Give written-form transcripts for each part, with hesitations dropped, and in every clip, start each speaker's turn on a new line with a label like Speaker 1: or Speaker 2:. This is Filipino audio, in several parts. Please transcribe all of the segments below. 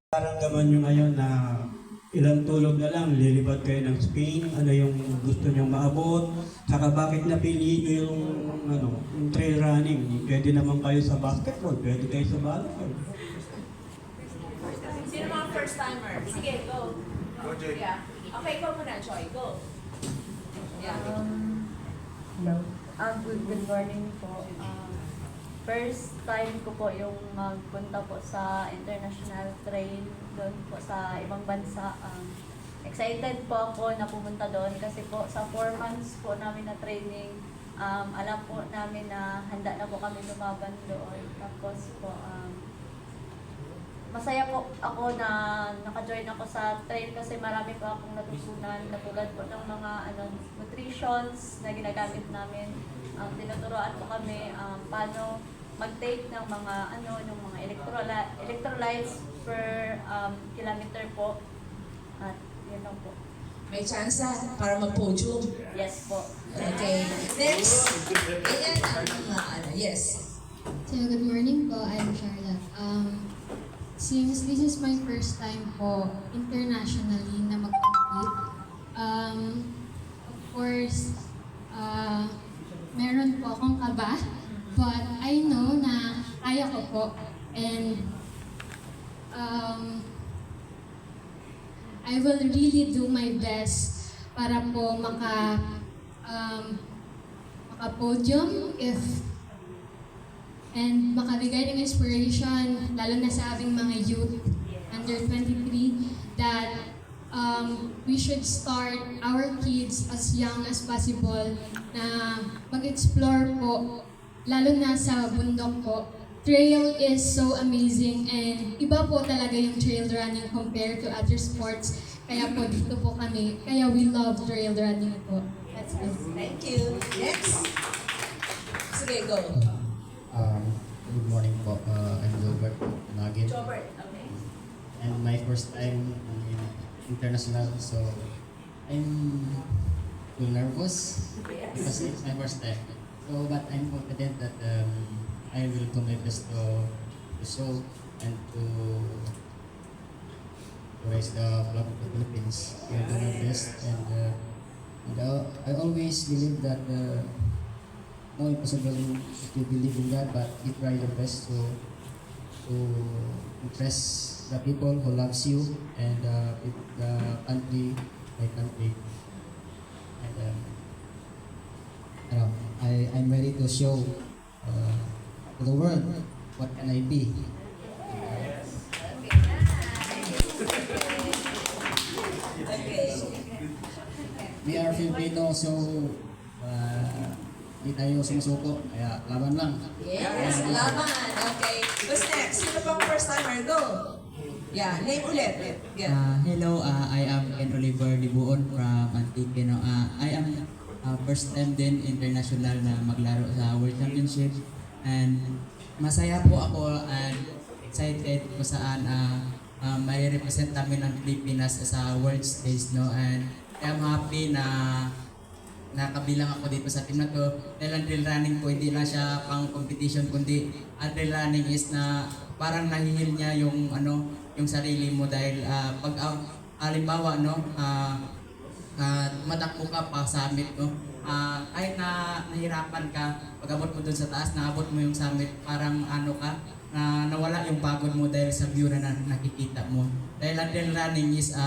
Speaker 1: Nararamdaman nyo ngayon na ilang tulog na lang, lilipad kayo ng Spain, ano yung gusto nyong maabot, saka bakit napili nyo yung trail running? Pwede naman kayo sa basketball, pwede kayo sa volleyball.
Speaker 2: Sino mga first timer? Sige, go.
Speaker 3: Go, Joy.
Speaker 2: Yeah. Okay, ikaw muna, Joy. Go. Yeah.
Speaker 4: Hello. Good morning po. First time ko po yung magpunta po sa international trail doon po sa ibang bansa. Excited po ako na pumunta doon kasi po sa 4 months po namin na training, alam po namin na handa na po kami lumaban doon. Tapos po, masaya po ako na naka-join ako sa trail kasi marami po akong natutunan, natulad po ng mga nutritions na ginagamit namin. Tinuturoan po kami paano mag-take ng mga yung mga electrolytes per kilometer po. At yun lang po.
Speaker 2: May chance para mag-podium.
Speaker 4: Yes po.
Speaker 2: Okay. Next. Ayan ang yes.
Speaker 5: So, good morning po. I'm Charlotte. Since this is my first time po internationally na mag-compete, of course, meron po akong kaba, but I know na kaya ko po. And I will really do my best para po maka-podium and makabigay ng inspiration, lalo na sa aming mga youth under 23, that we should start our kids as young as possible na mag-explore po, lalo na sa bundok po. Trail is so amazing and iba po talaga yung trail running compared to other sports. Kaya po dito po kami, kaya we love trail running po. That's it.
Speaker 2: Thank you. Next. Sige, go.
Speaker 6: Good morning po. I'm Gilbert Nagin.
Speaker 2: Jobert. Okay.
Speaker 6: And my first time in international, so I'm too nervous because it's my first time. So, but I'm confident that I will do my best to show and to raise the flag of the Philippines. I will do my best, and I always believe that no impossible to believe in that, but you try your best to impress the people who loves you and the country, my country. And I'm ready to show to the world what can I be.
Speaker 2: Okay.
Speaker 6: We are Filipino, so hindi tayo sumusuko, kaya laban lang.
Speaker 2: Yes, laban. Okay. Who's next? Sino pang first timer? Go. Yeah, name ulit. Yeah.
Speaker 7: Hello, I am Ken Oliver Libuon from Antique. I am first time din international na maglaro sa World Championship, and masaya po ako and excited kung saan may represent namin ang Pilipinas sa world stage, no, and I'm happy na nakabilang ako dito sa team na to. Dahil ang trail running po hindi lang siya pang competition, kundi ang trail running is na parang nahihil niya yung yung sarili mo dahil pag halimbawa matakbo ka pa summit, no, kahit na nahirapan ka, pag abot mo dun sa taas, naabot mo yung summit, parang nawala yung pagod mo dahil sa view na nakikita mo. Dahil ang trail running is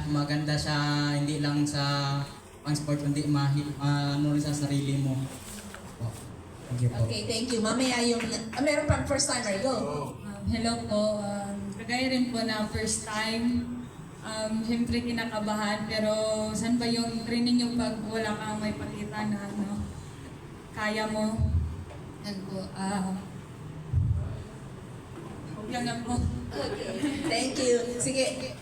Speaker 7: maganda siya, hindi lang sa pang sport, kundi rin sa sarili mo. Thank you po.
Speaker 2: Okay, thank you. Mamaya yung... meron pang first timer. Go.
Speaker 8: Hello po. Kagaya rin po na first time. Siyempre kinakabahan, pero saan ba yung training yung pag wala kang may pakita na kaya mo? Yan po. Yan lang po.
Speaker 2: Okay, thank you. Sige,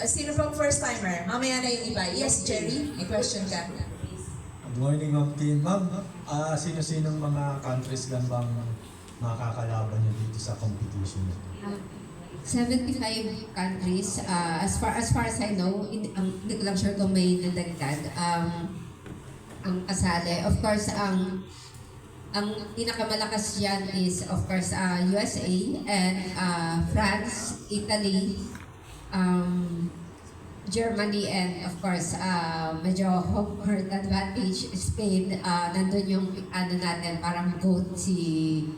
Speaker 2: sino pang first timer? Mamaya na yung iba. Yes, Jerry, may question ka.
Speaker 9: Good morning, Ma'am Tin. Ma'am, sino-sinong mga countries lang bang makakalaban niyo dito sa competition?
Speaker 10: 75 countries. As far as I know, hindi ko lang sure kung may nadagdag ang kasali. Of course, ang ang pinakamalakas yan is of course USA and France, Italy, Germany, and of course medyo home court advantage Spain. Nandun yung natin, parang goat si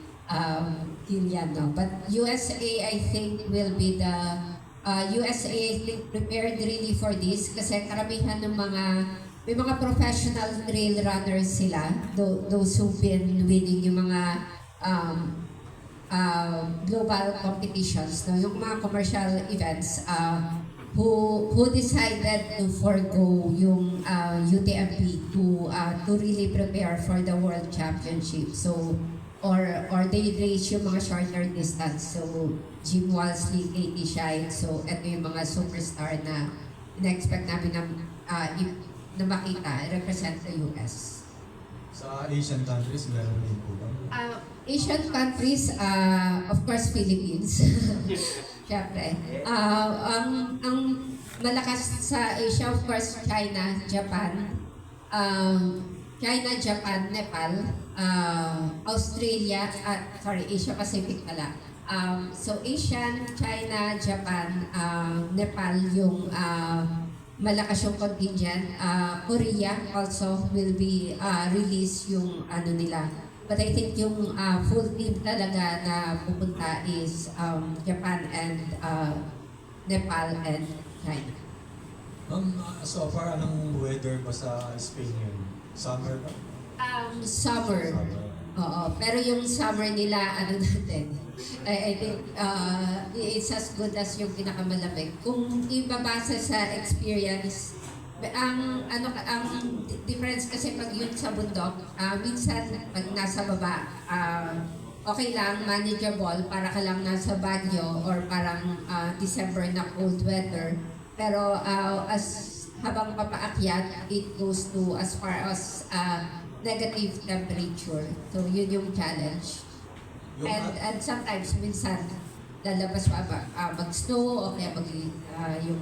Speaker 10: Kylian, no? But USA I think will be the USA I think prepared really for this kasi karamihan ng may mga professional trail runners sila, those who've been winning yung mga global competitions, no? Yung mga commercial events, who decided to forego yung UTMB to really prepare for the World Championship. So, or they race yung mga shorter distance. So, Jim Walsley, Katie Shine, so ito yung mga superstar na na-expect namin na makita, represent the US.
Speaker 9: Sa Asian countries, meron din po ba?
Speaker 10: Asian countries, of course, Philippines. Siyempre. Ang malakas sa Asia, of course, China, Japan, Nepal, Australia, Asia Pacific pala. So Asian, China, Japan, Nepal yung malakas yung contingent. Korea also will be release yung nila. But I think yung full team talaga na pupunta is Japan and Nepal and China.
Speaker 9: So far, anong weather ba sa Spain yun? Summer ba?
Speaker 10: Summer. Oo. Pero yung summer nila, natin, I think it's as good as yung pinakamalamig. Kung ibabasa sa experience, ang difference kasi pag yun sa bundok, minsan pag nasa baba, okay lang, manageable, para ka lang nasa Baguio or parang December na cold weather. Pero habang papaakyat, it goes to as far as negative temperature. So yun yung challenge. And sometimes, minsan, lalabas mag-snow o kaya yung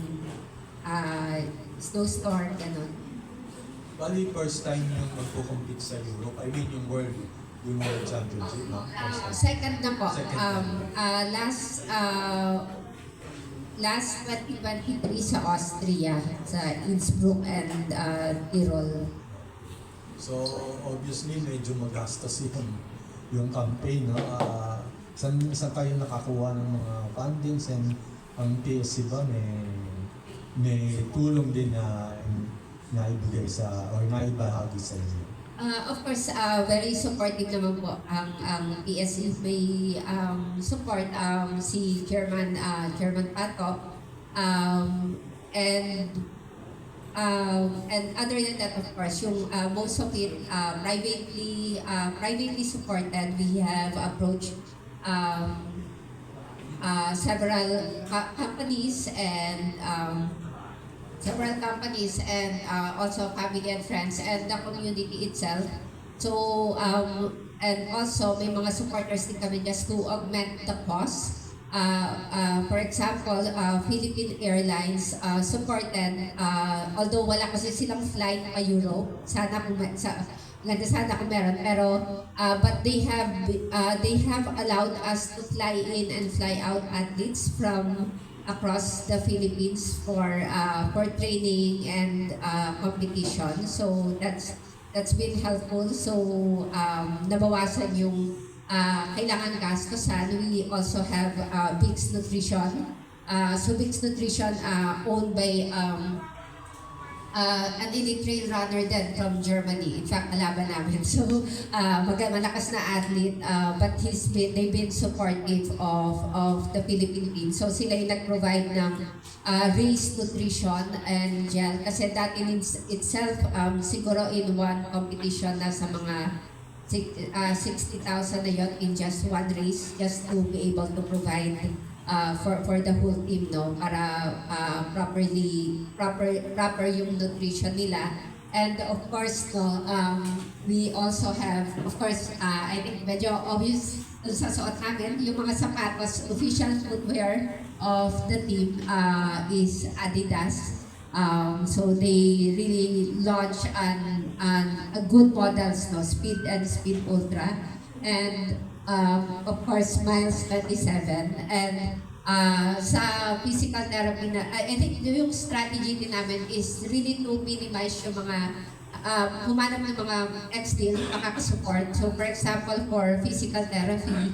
Speaker 10: snowstorm, gano'n.
Speaker 9: Bali, first time yung magpo-compete sa Europe. I mean, yung World Championship, no?
Speaker 10: Second na po.
Speaker 9: Second
Speaker 10: Last 2023 sa Austria, sa Innsbruck and Tirol.
Speaker 9: So, obviously, medyo magastos yung campaign, no? Saan kayo nakakuha ng mga fundings, and ang PSC ba may tulong din na naibigay or naibahagi sa inyo?
Speaker 10: Of course, very supportive naman po ang PSC. May support si Chairman Pato, and other than that, of course, yung most of it privately supported. We have approached several companies and also family and friends and the community itself. So, and also may mga supporters din kami just to augment the cost. For example, Philippine Airlines supported, although wala kasi silang flight pa Europe, sana kung meron, pero but they have allowed us to fly in and fly out athletes from across the Philippines for training and competition. So that's been helpful. So nabawasan yung kailangan gastusan. We also have Big's Nutrition. So Big's Nutrition owned by an elite trail runner then from Germany. In fact, kalaban namin. So, malakas na athlete, but they've been supportive of the Philippine team. So, sila yung nag-provide ng race nutrition and gel. Kasi that in itself, siguro in one competition na sa mga 60,000 na yun in just one race, just to be able to provide for the whole team, no, para proper yung nutrition nila. And of course, no, we also have, of course, I think medyo obvious sa suot namin, yung mga sapatos, official footwear of the team is Adidas. So they really launch a good models, no, Speed and Speed Ultra, and of course Miles 27. And sa physical therapy na, I think yung strategy din namin is really to minimize yung mga humanap ng mga ex-deal makakasupport. So for example, for physical therapy,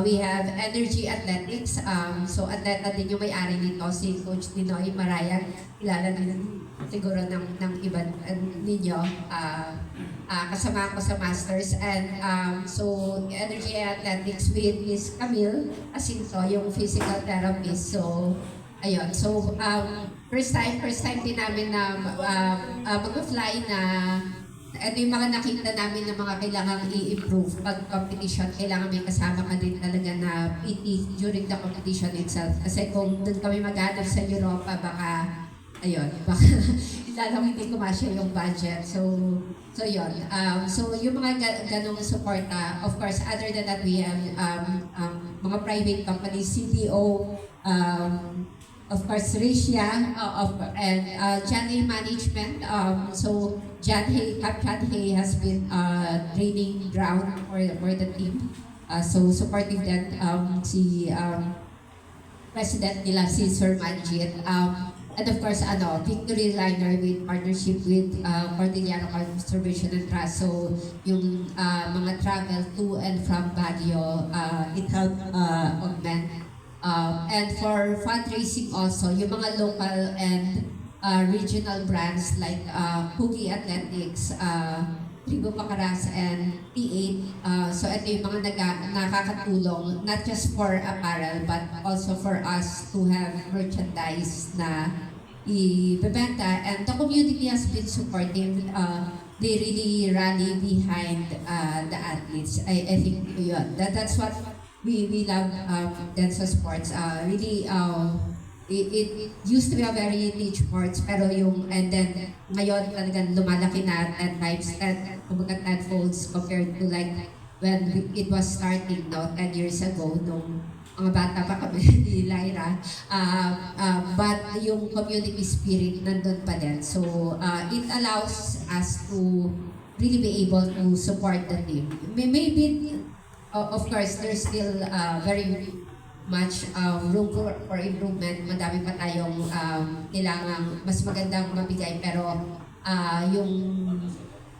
Speaker 10: we have Energy Athletics. So atleta din yung may-ari nito, si Coach Ninoy Marayag. Kilala din siguro ng iba ninyo. Kasama ko sa Masters. And so Energy Athletics with Miss Camille Asinto, yung physical therapist. So ayun. So first time din namin na mag-fly na ito yung mga nakita namin na mga kailangang i-improve pag competition. Kailangan may kasama ka din talaga na PT during the competition itself. Kasi kung doon kami maghanap sa Europa, baka lalong hindi kumasya yung budget. So yun. So yung mga ganong suporta, of course, other than that, we have mga private companies, CDO, of course, Risha, and John Hay Management. So John Hay has been training ground for the team. So supportive din si President nila, si Sir Manjit. And of course, Victory Liner with partnership with Cordillera Conservation and Trust. So yung mga travel to and from Baguio, it helped augment. And for fundraising also, yung mga local and regional brands like Hugi Athletics, Trigo Pacaras, and T8. So ito yung mga nakakatulong, not just for apparel, but also for us to have merchandise na ibebenta. And the community has been supportive. They really rally behind the athletes. I think yun. That's what we love Denso Sports. Really, it used to be a very niche sports, pero and then ngayon talagang lumalaki na 10 times, kumbaga 10 folds compared to like when it was starting 10 years ago, nung mga bata pa kami ni Lyra. But yung community spirit nandun pa din. So it allows us to really be able to support the team. Maybe of course, there's still very much room for improvement. Madami pa tayong kailangang mas magandang mabigay. Pero yung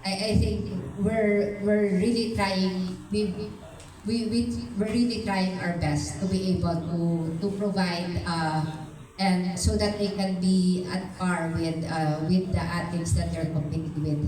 Speaker 10: I think we're really trying. We're really trying our best to be able to provide and so that they can be at par with the athletes that they're competing with.